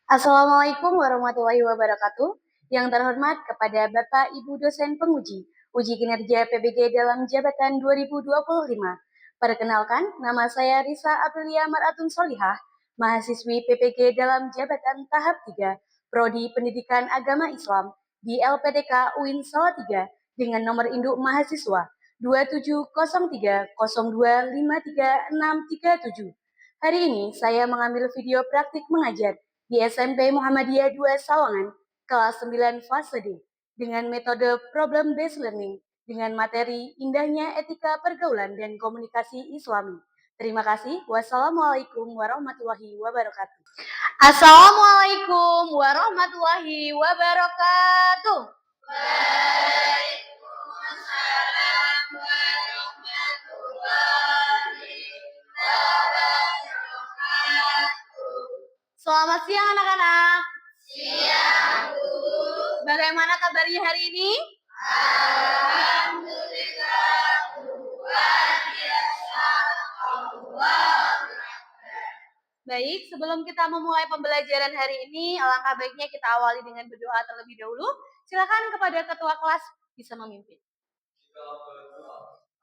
Assalamualaikum warahmatullahi wabarakatuh. Yang terhormat kepada Bapak Ibu dosen penguji, uji kinerja PBG dalam jabatan 2025. Perkenalkan, nama saya Risa Aprilia Maratun Solihah, mahasiswi PPG dalam jabatan tahap 3, Prodi Pendidikan Agama Islam di LPDK UIN Salatiga dengan nomor induk mahasiswa 2703025363. Hari ini saya mengambil video praktik mengajar di SMP Muhammadiyah 2 Sawangan, kelas 9 fase D, dengan metode problem based learning, dengan materi indahnya etika pergaulan dan komunikasi Islami. Terima kasih. Wassalamualaikum warahmatullahi wabarakatuh. Assalamualaikum warahmatullahi wabarakatuh. Waalaikumsalam warahmatullahi wabarakatuh. Selamat siang anak-anak. Siang, Bu. Bagaimana kabarnya hari ini? Alhamdulillah, luar biasa. Allah. Baik, sebelum kita memulai pembelajaran hari ini, alangkah baiknya kita awali dengan berdoa terlebih dahulu. Silakan kepada ketua kelas bisa memimpin.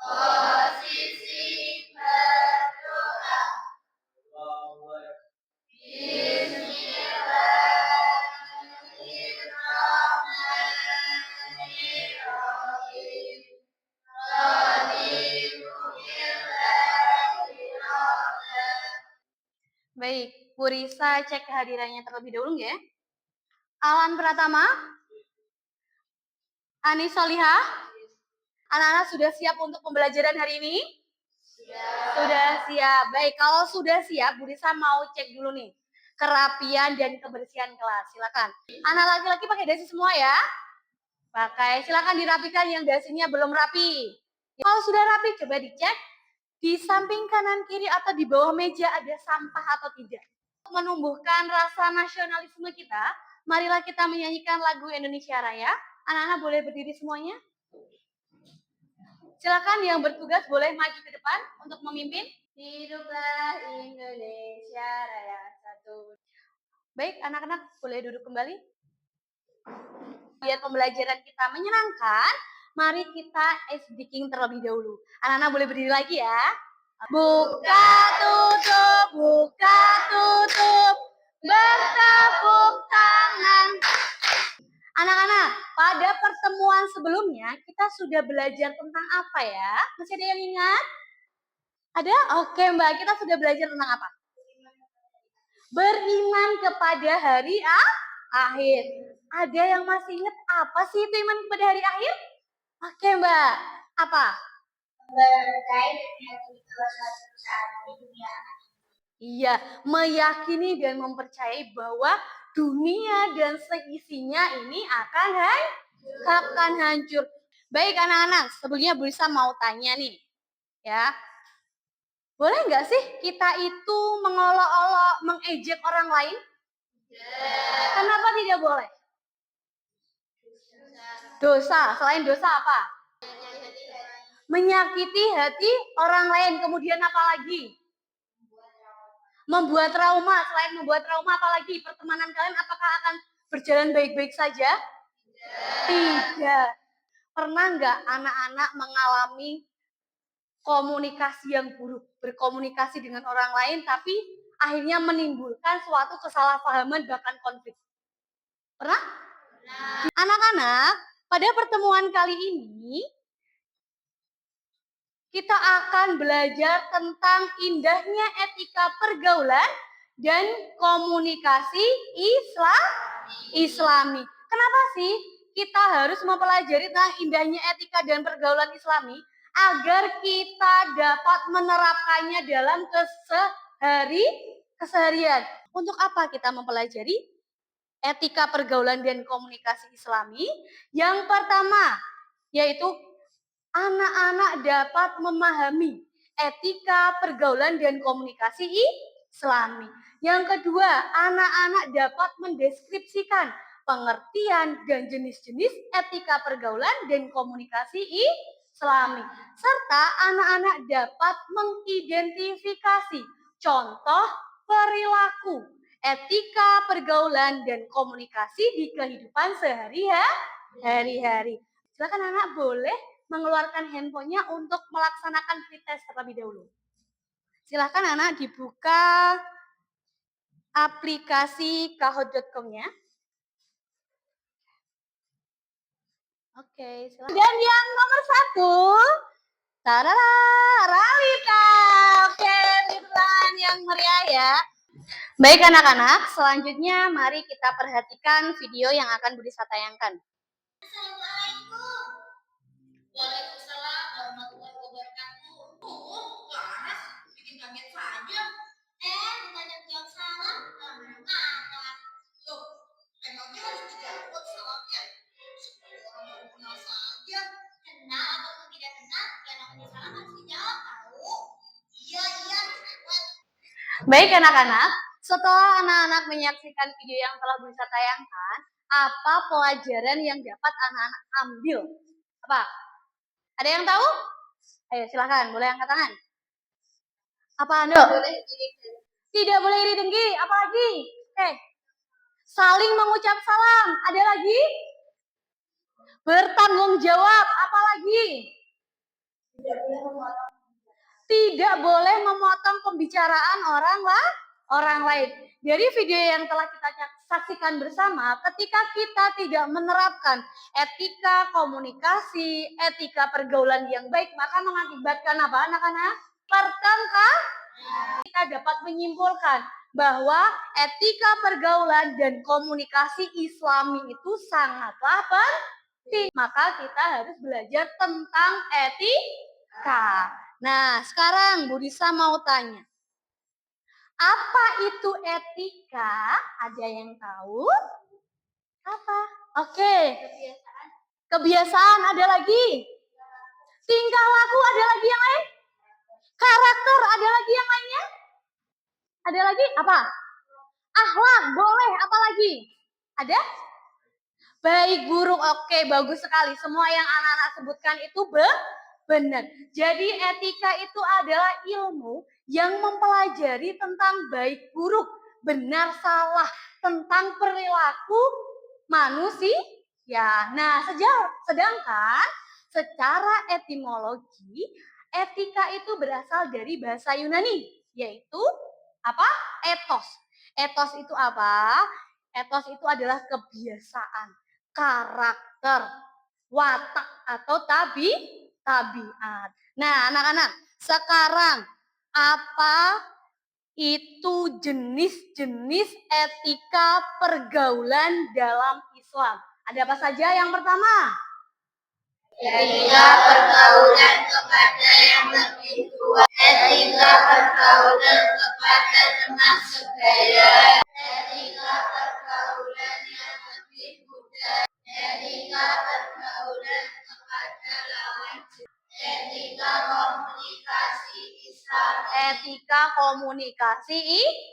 Posisi berdoa. Baik, Bu Risa cek kehadirannya terlebih dahulu ya. Alan Pratama, Ani Solihah, anak-anak sudah siap untuk pembelajaran hari ini? Sudah siap. Baik, kalau sudah siap, Bu Risa mau cek dulu nih kerapian dan kebersihan kelas. Silakan. Anak laki-laki pakai dasi semua ya? Pakai. Silakan dirapikan yang dasinya belum rapi. Kalau sudah rapi, coba dicek di samping kanan kiri atau di bawah meja ada sampah atau tidak. Untuk menumbuhkan rasa nasionalisme kita, marilah kita menyanyikan lagu Indonesia Raya. Anak-anak boleh berdiri semuanya. Silakan yang bertugas boleh maju ke depan untuk memimpin. Hiduplah Indonesia Raya satu. Baik, anak-anak boleh duduk kembali. Biar pembelajaran kita menyenangkan, mari kita ice breaking terlebih dahulu. Anak-anak boleh berdiri lagi ya. Buka tutup, bertepuk tangan. Anak-anak, pada pertemuan sebelumnya kita sudah belajar tentang apa ya? Masih ada yang ingat? Ada? Oke Mbak, kita sudah belajar tentang apa? Beriman kepada hari akhir. Ada yang masih ingat apa sih itu iman kepada hari akhir? Oke Mbak, apa? Iya, meyakini dan mempercayai bahwa dunia dan seisinya ini akan hancur. Baik anak-anak, sebelumnya Bu Risa mau tanya nih, ya. Boleh nggak sih kita itu mengolok-olok, mengejek orang lain? Kenapa tidak boleh? Dosa, selain dosa apa? Menyakiti hati orang lain, kemudian apa lagi? Membuat trauma, selain membuat trauma apa lagi? Pertemanan kalian apakah akan berjalan baik-baik saja? Tidak. Pernah nggak anak-anak mengalami komunikasi yang buruk, berkomunikasi dengan orang lain, tapi akhirnya menimbulkan suatu kesalahpahaman bahkan konflik? Pernah? Anak-anak, pada pertemuan kali ini, kita akan belajar tentang indahnya etika pergaulan dan komunikasi Islami. Kenapa sih kita harus mempelajari tentang indahnya etika dan pergaulan Islami? Agar kita dapat menerapkannya dalam keseharian. Untuk apa kita mempelajari etika pergaulan dan komunikasi Islami? Yang pertama, yaitu anak-anak dapat memahami etika pergaulan dan komunikasi Islami. Yang kedua, anak-anak dapat mendeskripsikan pengertian dan jenis-jenis etika pergaulan dan komunikasi Islami. Serta anak-anak dapat mengidentifikasi contoh perilaku etika pergaulan dan komunikasi di kehidupan sehari-hari. Silakan anak boleh mengeluarkan handphonenya untuk melaksanakan pretest terlebih dahulu. Silakan anak dibuka aplikasi kahoot.com-nya. Oke, silakan. Dan yang nomor 1, tarara, Ralita. Oke, tangan yang meriah ya. Baik anak-anak, selanjutnya mari kita perhatikan video yang akan Budisa tayangkan. Assalamualaikum. Waalaikumsalam warahmatullahi wabarakatuh. Laras, bikin kaget saja. Bukannya jawab salam, anak-anak. Loh, emangnya harus dijawab salamnya? Seperti orang baru kenal saja. Kenal ataupun tidak kenal, yang namanya salam harus dijawab tahu. Iya, cerewet. Baik anak-anak, setelah anak-anak menyaksikan video yang telah Budisa tayangkan, apa pelajaran yang dapat anak-anak ambil? Apa? Ada yang tahu? Ayo silakan, boleh angkat tangan. Apa Ando? Tidak boleh iri dengki. Apa lagi? Saling mengucap salam. Ada lagi? Bertanggung jawab. Apa lagi? Tidak boleh memotong pembicaraan orang lain. Dari video yang telah kita saksikan bersama, ketika kita tidak menerapkan etika komunikasi, etika pergaulan yang baik, maka mengakibatkan apa anak-anak? Pertengkaran. Kita dapat menyimpulkan bahwa etika pergaulan dan komunikasi Islami itu sangatlah penting. Maka kita harus belajar tentang etika. Nah, sekarang Budisa mau tanya. Apa itu etika? Ada yang tahu? Apa? Oke. Kebiasaan ada lagi. Tingkah laku ada lagi yang lain? Karakter ada lagi yang lainnya? Ada lagi? Apa? Akhlak boleh. Apa lagi? Ada? Baik buruk. Oke, bagus sekali. Semua yang anak-anak sebutkan itu benar. Jadi etika itu adalah ilmu yang mempelajari tentang baik buruk, benar salah, tentang perilaku manusia. Nah, sedangkan secara etimologi, etika itu berasal dari bahasa Yunani, yaitu apa? Etos. Etos itu apa? Etos itu adalah kebiasaan, karakter, watak atau tabiat. Nah, anak-anak, sekarang apa itu jenis-jenis etika pergaulan dalam Islam? Ada apa saja? Yang pertama, Etika pergaulan kepada yang lebih tua. Etika pergaulan kepada teman sebaya. Etika pergaulan yang lebih muda. Etika pergaulan kepada lawan jenis. Etika komunikasi Islam. Etika komunikasi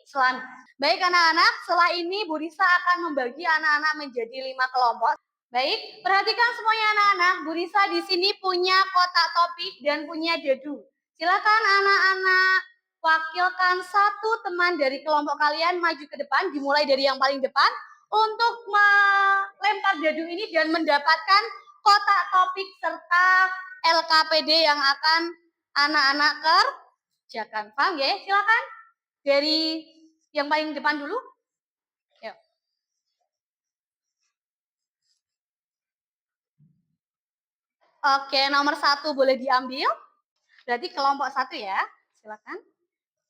Islam. Baik anak-anak, setelah ini Budisa akan membagi anak-anak menjadi 5 kelompok. Baik, perhatikan semuanya anak-anak. Budisa di sini punya kotak topik dan punya dadu. Silakan anak-anak wakilkan satu teman dari kelompok kalian maju ke depan, dimulai dari yang paling depan untuk melempar dadu ini dan mendapatkan kotak topik serta LKPD yang akan anak-anak kerjakan. Paham ya? Silakan dari yang paling depan dulu. Yuk. Oke, nomor 1 boleh diambil. Berarti kelompok 1 ya. Silakan.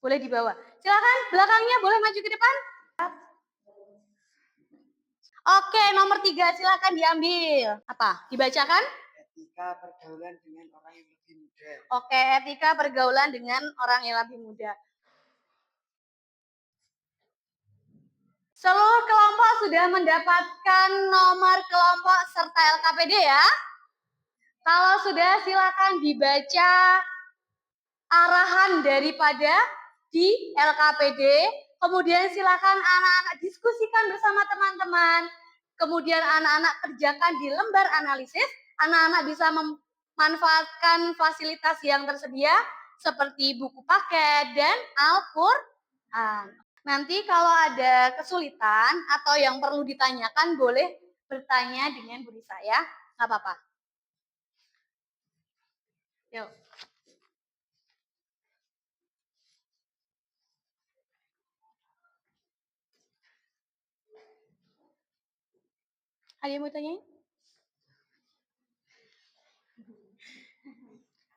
Boleh dibawa. Silakan, belakangnya boleh maju ke depan. Oke, nomor 3 silakan diambil. Apa? Dibacakan? Etika pergaulan dengan orang yang lebih muda. Oke, etika pergaulan dengan orang yang lebih muda. Seluruh kelompok sudah mendapatkan nomor kelompok serta LKPD ya. Kalau sudah silakan dibaca arahan daripada di LKPD. Kemudian silakan anak-anak diskusikan bersama teman-teman. Kemudian anak-anak kerjakan di lembar analisis. Anak-anak bisa memanfaatkan fasilitas yang tersedia seperti buku paket dan Al-Quran. Nanti kalau ada kesulitan atau yang perlu ditanyakan boleh bertanya dengan Bu Risa ya, nggak apa-apa. Yuk. Ada yang mau tanyain?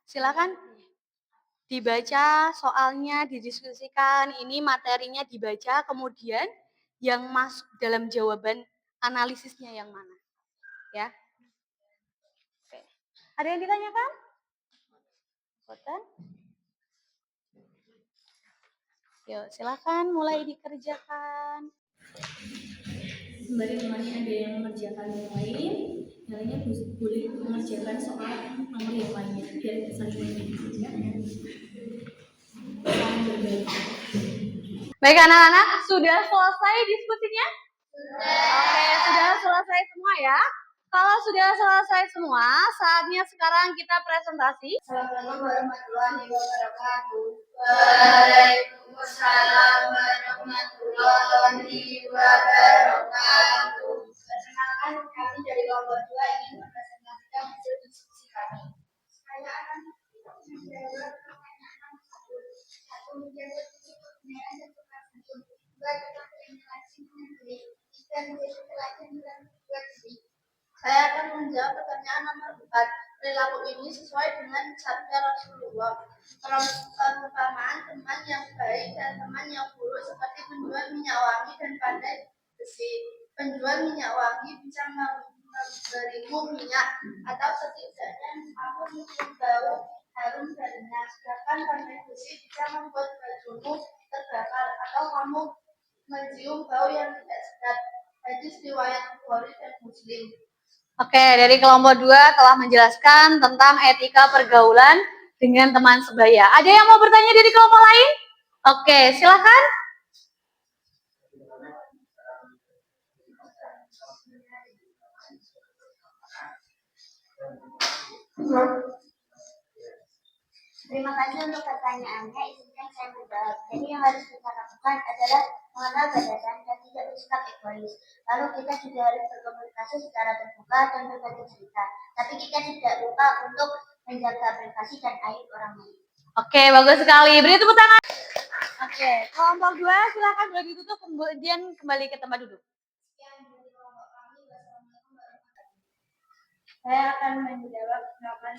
Silakan. Dibaca soalnya, didiskusikan, ini materinya dibaca, kemudian yang masuk dalam jawaban analisisnya yang mana. Ya. Oke. Ada yang ditanyakan? Boten? Yuk, silakan mulai dikerjakan. Sembari temannya ada yang mengerjakan yang lain, yang lainnya boleh mengerjakan soal nomor yang lainnya biar saling mengerjakan. Baik anak-anak, sudah selesai diskusinya? Oke, sudah selesai semua ya. Kalau sudah selesai semua, saatnya sekarang kita presentasi. Assalamualaikum warahmatullahi wabarakatuh. Waalaikumsalam warahmatullahi wabarakatuh. Perkenalkan, kami dari kelompok 2 ingin mempresentasikan hasil diskusi kami. Saya akan menjawab pertanyaan satu menjawab pertanyaan dan pertanyaan dua tentang eliminasi mengenai tiga menjadi pelajaran dan dua sendiri. Saya akan menjawab pertanyaan nomor 4. Perilaku ini sesuai dengan sabda Rasulullah. Perumpamaan teman yang baik dan teman yang buruk seperti penjual minyak wangi dan pandai besi. Penjual minyak wangi bisa memberimu minyak atau setidaknya kamu mencium bau harum darinya. Sedangkan pandai besi bisa membuat bajumu terbakar atau kamu mencium bau yang tidak sedap. Hadis riwayat Bukhari dan Muslim. Oke, dari kelompok 2 telah menjelaskan tentang etika pergaulan dengan teman sebaya. Ada yang mau bertanya dari kelompok lain? Oke, silakan. Terima kasih untuk pertanyaannya. Izinkan saya menjawab. Jadi yang harus kita lakukan adalah mengenal batasan dan tidak bersikap egois. Lalu kita juga harus berkomunikasi secara terbuka dan berbagi cerita. Tapi kita tidak lupa untuk menjaga privasi dan aib orang lain. Oke, bagus sekali. Beri tepuk tangan. Oke, kelompok 2 silakan boleh ditutup kemudian kembali ke tempat duduk. Saya akan menjawab 8.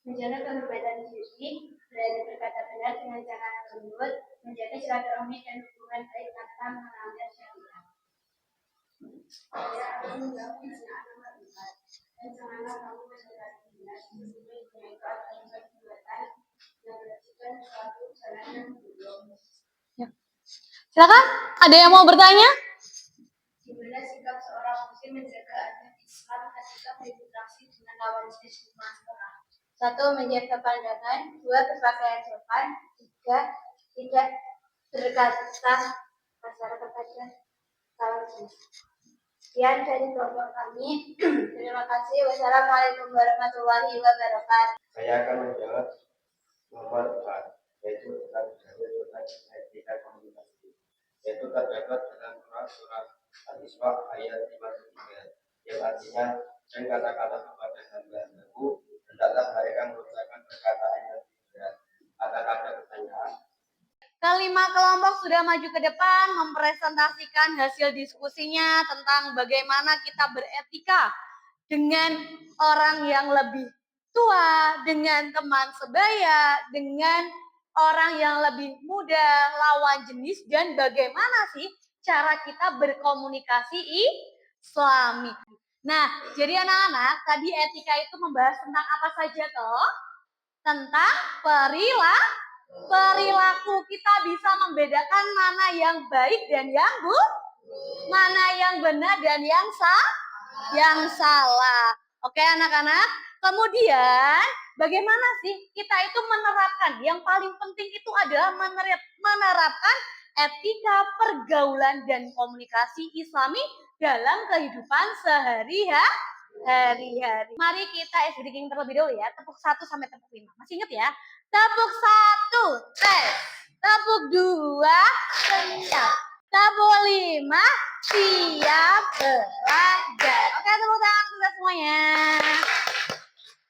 Menjaga kebebasan diri, belajar berkata benar dengan cara yang lembut, menjaga silaturahmi dan hubungan baik tanpa melanggar syariat. Saya akan menjawab pertanyaan nomor 4. Bagaimana kamu menjaga benar sesuai dengan dan perbuatan dan bersihkan suatu jalan yang belum. Silakan, ada yang mau bertanya? Gimana sikap seorang muslim menjaga adab Islam ketika berinteraksi dengan lawan jenis di masyarakat? 1. Menjaga pandangan. 2. Berpakaian sopan. 3. Tidak berkata kasar kepada lawan jenis. Sekian dari kelompok kami. Terima kasih. Wassalamualaikum warahmatullahi wabarakatuh. Saya akan menjawab nomor 4, yaitu tentang dalil etika komunikasi. Yaitu terdapat dalam surat Al-Isra ayat 53, yang artinya dan kata-kata kepada hamba-hambaku, hendaklah mereka mengucapkan perkataan yang tidak akan ada pertanyaan. Kelima kelompok sudah maju ke depan mempresentasikan hasil diskusinya tentang bagaimana kita beretika dengan orang yang lebih tua, dengan teman sebaya, dengan orang yang lebih muda, lawan jenis, dan bagaimana sih cara kita berkomunikasi Islami. Nah, jadi anak-anak, tadi etika itu membahas tentang apa saja toh? Tentang perilaku. Kita bisa membedakan mana yang baik dan yang buruk, mana yang benar dan yang salah. Oke anak-anak, kemudian bagaimana sih kita itu menerapkan? Yang paling penting itu adalah menerapkan etika pergaulan dan komunikasi Islami dalam kehidupan sehari-hari. Mari kita SBD terlebih dahulu ya. Tepuk 1 sampai tepuk 5. Masih ingat ya? Tepuk 1, tes. Tepuk 2, senyap. Tepuk 5, siap belajar. Oke, tepuk tangan kita semuanya.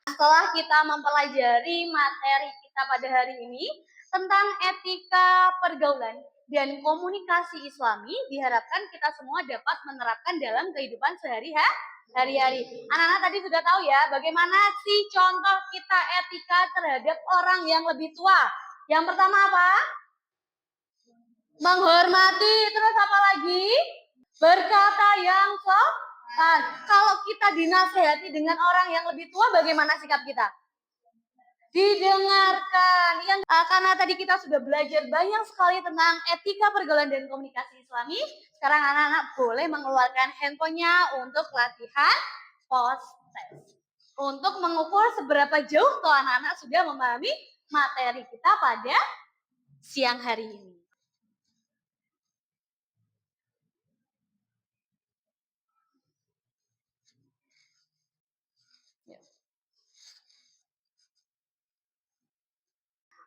Setelah kita mempelajari materi kita pada hari ini tentang etika pergaulan dan komunikasi Islami, diharapkan kita semua dapat menerapkan dalam kehidupan sehari-hari. Anak-anak tadi sudah tahu ya bagaimana sih contoh kita etika terhadap orang yang lebih tua. Yang pertama apa? Menghormati, terus apa lagi? Berkata yang sopan. Kalau kita dinasehati dengan orang yang lebih tua, bagaimana sikap kita? Didengarkan. Karena tadi kita sudah belajar banyak sekali tentang etika pergaulan dan komunikasi Islami, sekarang anak-anak boleh mengeluarkan handphonenya untuk latihan post test. Untuk mengukur seberapa jauh tuh anak-anak sudah memahami materi kita pada siang hari ini.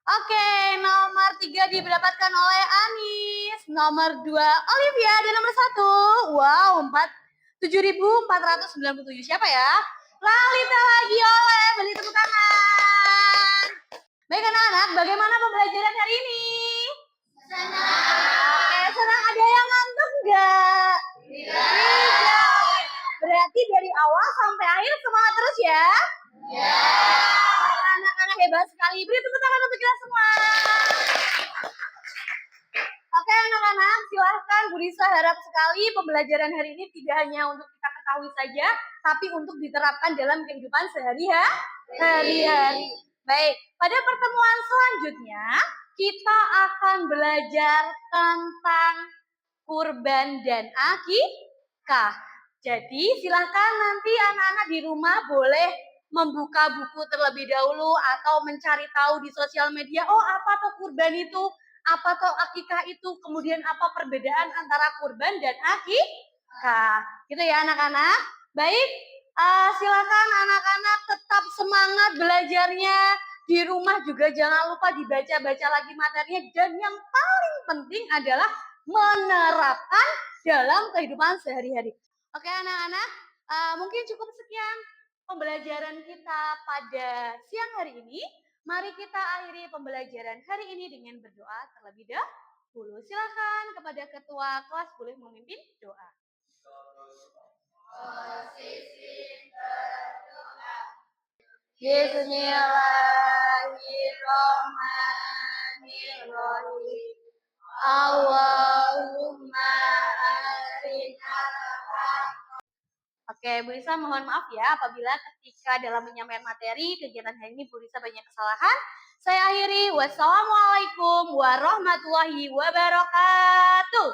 Oke, nomor 3 didapatkan oleh Anis, nomor 2 Olivia, dan nomor 1, wow, 7.497. Siapa ya? Lalita lagi, oleh, beri tepuk tangan. Baik anak-anak, bagaimana pembelajaran hari ini? Senang. Oke, senang. Ada yang ngantuk enggak? Tidak. Berarti dari awal sampai akhir semangat terus ya? Ya. Anak-anak hebat sekali. Beri tepuk tangan untuk kita semua. Oke anak-anak, silahkan Bu Risa harap sekali pembelajaran hari ini tidak hanya untuk kita ketahui saja, tapi untuk diterapkan dalam kehidupan sehari-hari. Baik, pada pertemuan selanjutnya kita akan belajar tentang kurban dan akikah. Jadi silahkan nanti anak-anak di rumah boleh membuka buku terlebih dahulu atau mencari tahu di sosial media, oh apa tuh kurban itu, apa tuh akikah itu, kemudian apa perbedaan antara kurban dan akikah. Gitu ya anak-anak. Baik, silakan anak-anak tetap semangat belajarnya. Di rumah juga jangan lupa dibaca-baca lagi materinya. Dan yang paling penting adalah menerapkan dalam kehidupan sehari-hari. Oke anak-anak, mungkin cukup sekian pembelajaran kita pada siang hari ini. Mari kita akhiri pembelajaran hari ini dengan berdoa terlebih dahulu. Silakan kepada ketua kelas boleh memimpin doa. Bismillahirrahmanirrahim. Allahumma arina. Oke, Bu Risa mohon maaf ya apabila ketika dalam menyampaikan materi kegiatan hari ini Bu Risa banyak kesalahan. Saya akhiri. Wassalamualaikum warahmatullahi wabarakatuh.